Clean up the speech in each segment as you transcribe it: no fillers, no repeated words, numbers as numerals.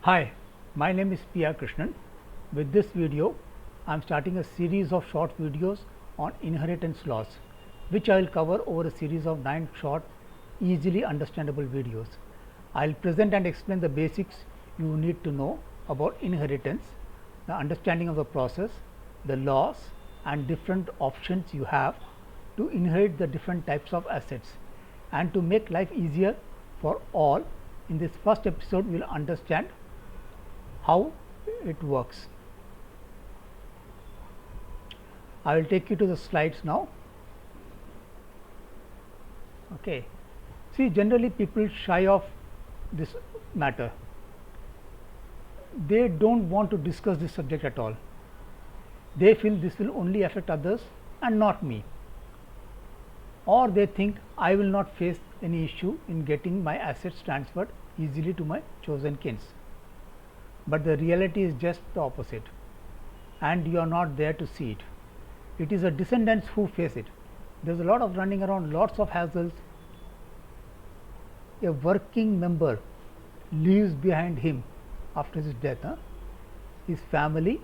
Hi, my name is P. R. Krishnan. With this video, I am starting a series of short videos on inheritance laws, which I will cover over a series of 9 short, easily understandable videos. I will present and explain the basics you need to know about inheritance, the understanding of the process, the laws and different options you have to inherit the different types of assets. And to make life easier for all, in this first episode, we will understand how it works. I will take you to the slides now. Okay. See, generally people shy of this matter. They don't want to discuss this subject at all. They feel this will only affect others and not me. Or they think I will not face any issue in getting my assets transferred easily to my chosen kins. But the reality is just the opposite, and you are not there to see it. It is the descendants who face it. There is a lot of running around, lots of hassles. A working member leaves behind him after his death his family,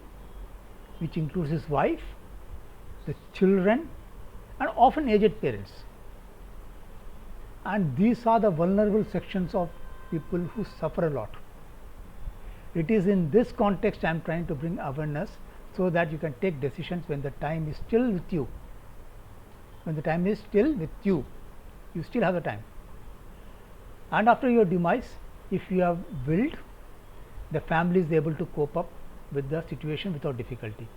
which includes his wife, the children and often aged parents. And these are the vulnerable sections of people who suffer a lot. It is in this context I am trying to bring awareness, so that you can take decisions when the time is still with you. When the time is still with you, you still have the time. And after your demise, if you have willed, the family is able to cope up with the situation without difficulty.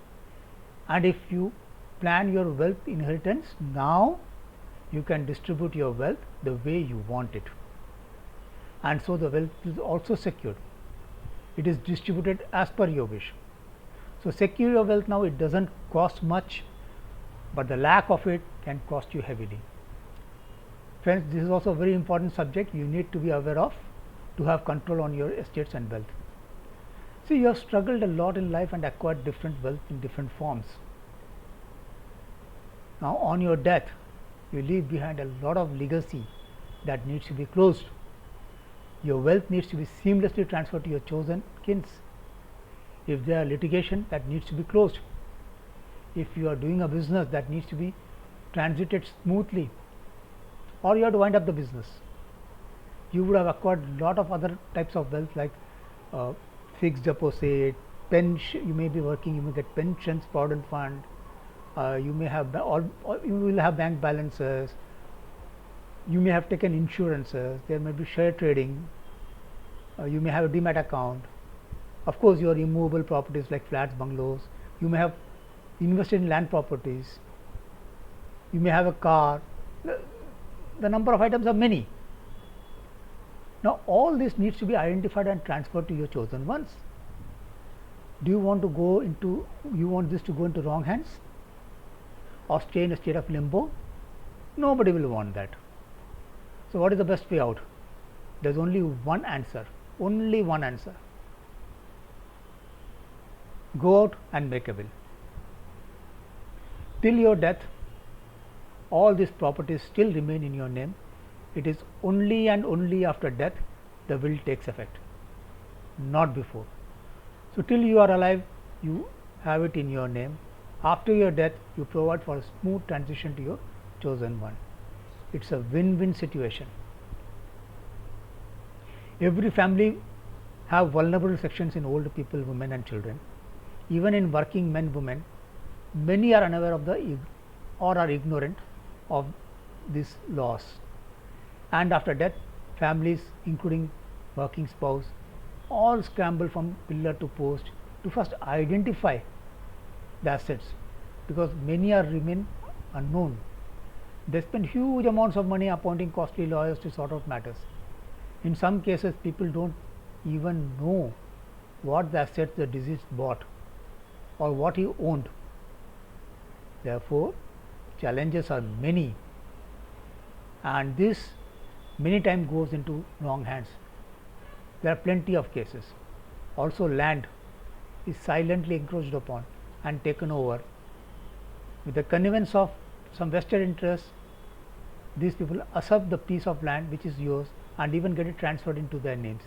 And if you plan your wealth inheritance now, you can distribute your wealth the way you want it. And so the wealth is also secured. It is distributed as per your wish. So, secure your wealth now, it does not cost much, but the lack of it can cost you heavily. Friends, this is also a very important subject you need to be aware of to have control on your estates and wealth. See, you have struggled a lot in life and acquired different wealth in different forms. Now, on your death, you leave behind a lot of legacy that needs to be closed. Your wealth needs to be seamlessly transferred to your chosen kins. If there are litigation, that needs to be closed. If you are doing a business, that needs to be transited smoothly, or you have to wind up the business. You would have acquired a lot of other types of wealth like fixed deposit, pension. You may be working, you may get pensions, provident fund. You may have you will have bank balances. You may have taken insurances, there may be share trading, you may have a demat account. Of course, your immovable properties like flats, bungalows, you may have invested in land properties, you may have a car. The number of items are many. Now, all this needs to be identified and transferred to your chosen ones. Do you want to go into, you want this to go into wrong hands or stay in a state of limbo? Nobody will want that. So, what is the best way out? There is only one answer, only one answer. Go out and make a will. Till your death, all these properties still remain in your name. It is only and only after death the will takes effect, not before. So, till you are alive, you have it in your name. After your death, you provide for a smooth transition to your chosen one. It is a win-win situation. Every family have vulnerable sections in old people, women and children. Even in working men, women, many are unaware of or are ignorant of these laws. And after death, families including working spouse all scramble from pillar to post to first identify the assets, because many are remain unknown. They spend huge amounts of money appointing costly lawyers to sort out matters. In some cases, people do not even know what the assets the deceased bought or what he owned. Therefore, challenges are many, and this many times goes into wrong hands. There are plenty of cases. Also, land is silently encroached upon and taken over with the connivance of some vested interests. These people usurp the piece of land which is yours and even get it transferred into their names.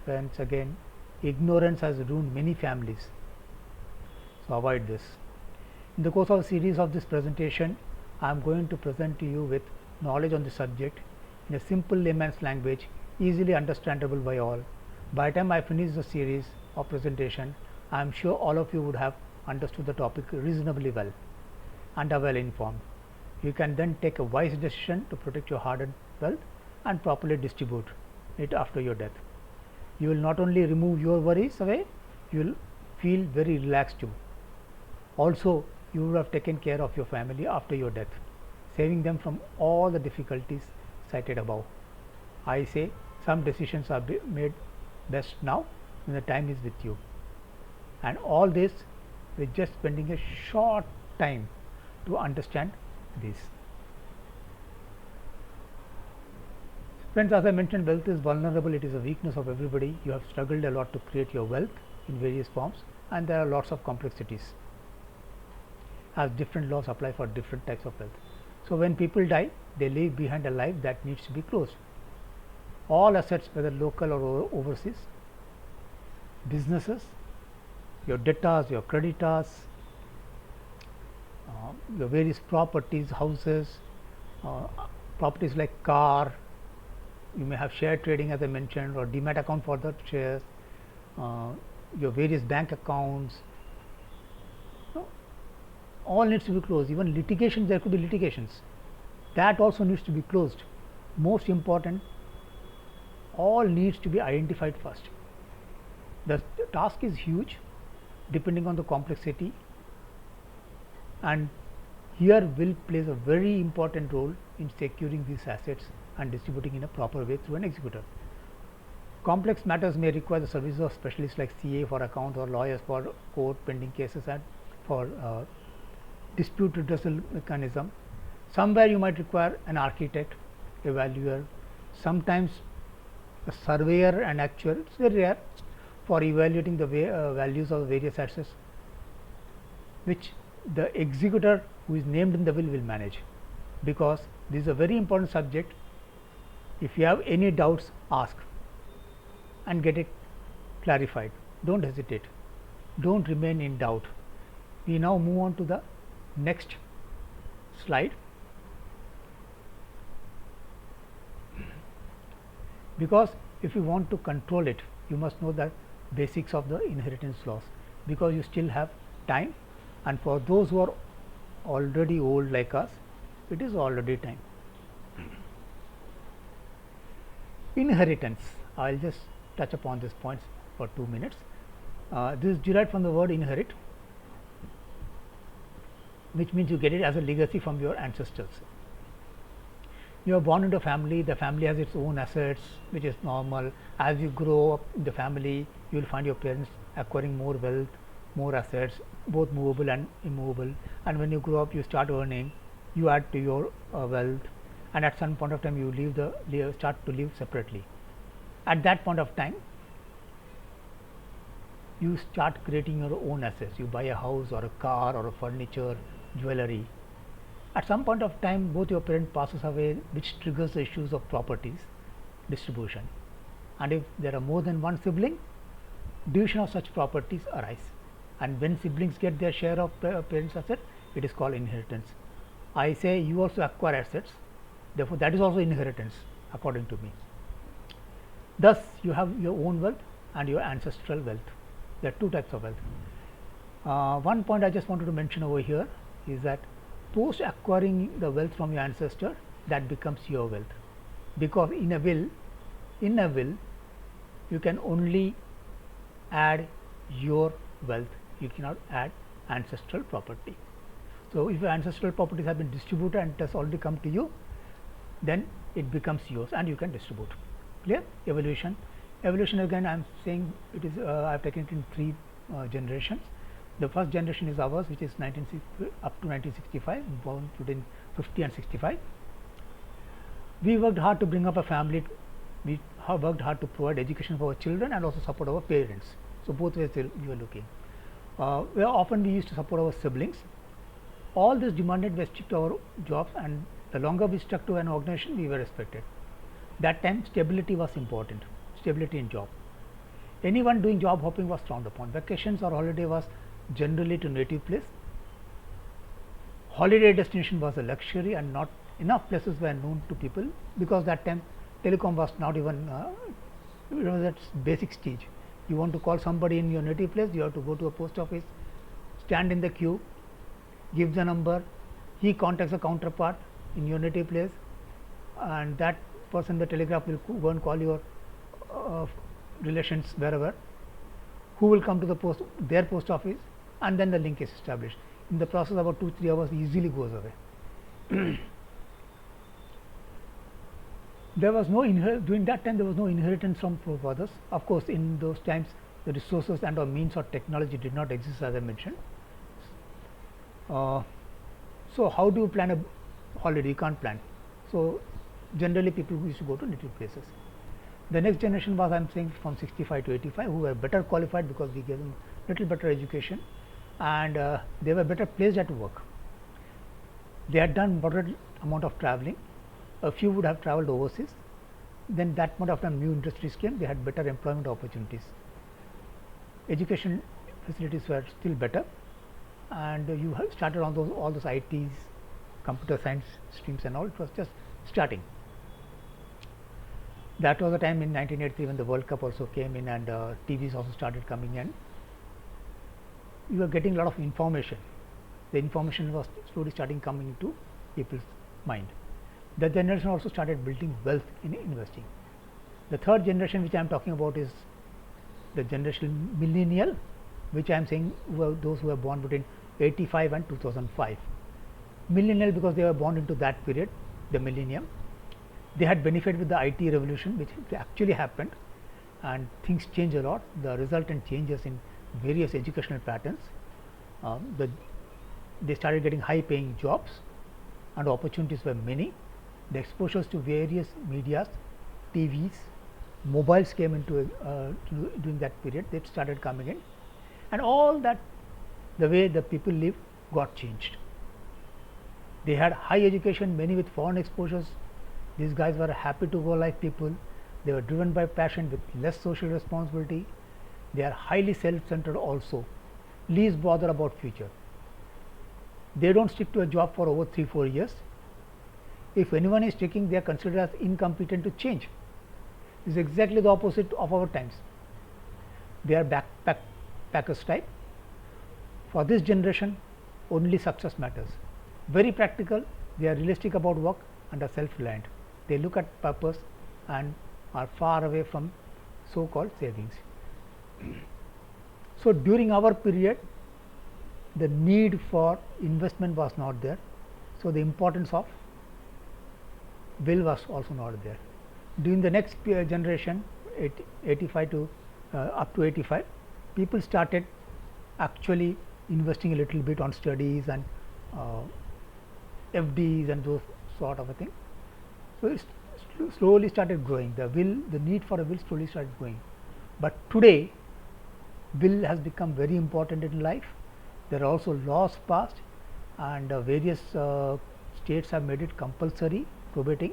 Friends, again, ignorance has ruined many families, so avoid this. In the course of a series of this presentation, I am going to present to you with knowledge on the subject in a simple layman's language, easily understandable by all. By the time I finish the series of presentation, I am sure all of you would have understood the topic reasonably well and are well informed. You can then take a wise decision to protect your hard-earned wealth and properly distribute it after your death. You will not only remove your worries away, you will feel very relaxed too. Also, you would have taken care of your family after your death, saving them from all the difficulties cited above. I say some decisions are made best now when the time is with you, and all this with just spending a short time to understand this. Friends, as I mentioned, wealth is vulnerable. It is a weakness of everybody. You have struggled a lot to create your wealth in various forms, and there are lots of complexities, as different laws apply for different types of wealth. So, when people die, they leave behind a life that needs to be closed. All assets, whether local or overseas, businesses, your debtors, your creditors, your various properties, houses, properties like car, you may have share trading as I mentioned, or demat account for the shares, your various bank accounts, all needs to be closed. Even litigation, there could be litigations, that also needs to be closed. Most important, all needs to be identified first. The task is huge depending on the complexity, and here will plays a very important role in securing these assets and distributing in a proper way through an executor. Complex matters may require the services of specialists like CA for accounts or lawyers for court pending cases and for dispute redressal mechanism. Somewhere you might require an architect, a valuer, sometimes a surveyor and actuary. It's very rare, for evaluating the values of various assets, which the executor who is named in the will manage, because this is a very important subject. If you have any doubts, ask and get it clarified. Don't hesitate, don't remain in doubt. We now move on to the next slide, because if you want to control it, you must know the basics of the inheritance laws, because you still have time, and for those who are already old like us, it is already time. Inheritance, I will just touch upon these points for 2 minutes. This is derived from the word inherit, which means you get it as a legacy from your ancestors. You are born into a family, the family has its own assets, which is normal. As you grow up in the family, you will find your parents acquiring more wealth, more assets, both movable and immovable, and when you grow up, you start earning, you add to your wealth, and at some point of time you start to live separately. At that point of time, you start creating your own assets. You buy a house or a car or a furniture, jewelry. At some point of time, both your parent passes away, which triggers the issues of properties distribution, and if there are more than one sibling, division of such properties arise, and when siblings get their share of parents' assets, it is called inheritance. I say you also acquire assets, therefore that is also inheritance according to me. Thus, you have your own wealth and your ancestral wealth. There are two types of wealth. One point I just wanted to mention over here is that post acquiring the wealth from your ancestor, that becomes your wealth, because in a will you can only add your wealth, you cannot add ancestral property. So, if your ancestral properties have been distributed and it has already come to you, then it becomes yours and you can distribute. Clear? Evolution again, I am saying it is I have taken it in 3 generations. The first generation is ours, which is up to 1965, born between 50 and 65. We worked hard to bring up a family, we have worked hard to provide education for our children and also support our parents. So, both ways we were looking. Where often we used to support our siblings. All this demanded we stick to our jobs, and the longer we stuck to an organization, we were respected. That time stability was important, stability in job. Anyone doing job hopping was frowned upon. Vacations or holiday was generally to native place. Holiday destination was a luxury, and not enough places were known to people, because that time telecom was not even that basic stage. You want to call somebody in your native place, you have to go to a post office, stand in the queue, give the number, he contacts a counterpart in your native place, and that person, the telegraph, will go and call your relations wherever, who will come to the their post office, and then the link is established. In the process, about 2-3 hours easily goes away. There was no during that time there was no inheritance from forefathers. Of course, in those times the resources and or means or technology did not exist, as I mentioned. So how do you plan a holiday? You can't plan. So generally people used to go to native places. The next generation was, I am saying, from 65 to 85, who were better qualified because we gave them little better education, and they were better placed at work. They had done moderate amount of traveling. A few would have traveled overseas. Then that point of time new industries came, they had better employment opportunities. Education facilities were still better, and you have started on all those ITs, computer science streams and all. It was just starting. That was the time in 1983 when the World Cup also came in, and TVs also started coming in. You were getting a lot of information. The information was slowly starting coming into people's mind. The generation also started building wealth in investing. The third generation which I am talking about is the generation millennial, which I am saying were those who were born between 85 and 2005. Millennial because they were born into that period, the millennium. They had benefited with the IT revolution, which actually happened, and things change a lot. The resultant changes in various educational patterns. They started getting high paying jobs, and opportunities were many. The exposures to various medias, TVs, mobiles came into during that period. They started coming in, and all that, the way the people live got changed. They had high education, many with foreign exposures. These guys were happy to go life people. They were driven by passion with less social responsibility. They are highly self-centered also, least bother about future. They don't stick to a job for over 3-4 years. If anyone is sticking, they are considered as incompetent to change. This is exactly the opposite of our times. They are backpackers type. For this generation, only success matters. Very practical, they are realistic about work and are self-reliant. They look at purpose and are far away from so-called savings. So during our period, the need for investment was not there. So the importance of will was also not there. During the next generation, 85 to up to 85, people started actually investing a little bit on studies and FDs and those sort of a thing. So it slowly started growing. The need for a will slowly started growing. But today, will has become very important in life. There are also laws passed, and various states have made it compulsory probating.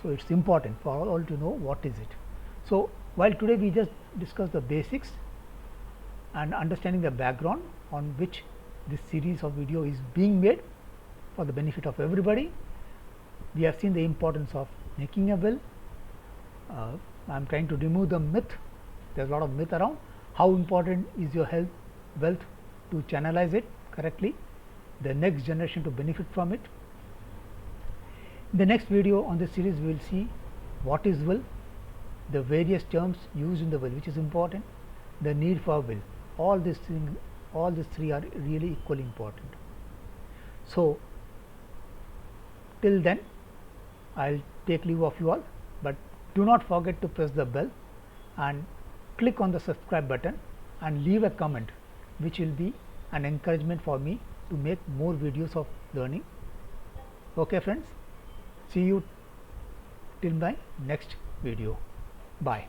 So it is important for all to know what is it. So while today we just discussed the basics and understanding the background on which this series of video is being made for the benefit of everybody, we have seen the importance of making a will. I am trying to remove the myth. There is a lot of myth around. How important is your wealth to channelize it correctly, the next generation to benefit from it. In the next video on this series, we will see what is will, the various terms used in the will, which is important, the need for will. All these three are really equally important. So till then, I will take leave of you all, but do not forget to press the bell and click on the subscribe button and leave a comment, which will be an encouragement for me to make more videos of learning. Okay friends, see you till my next video. Bye.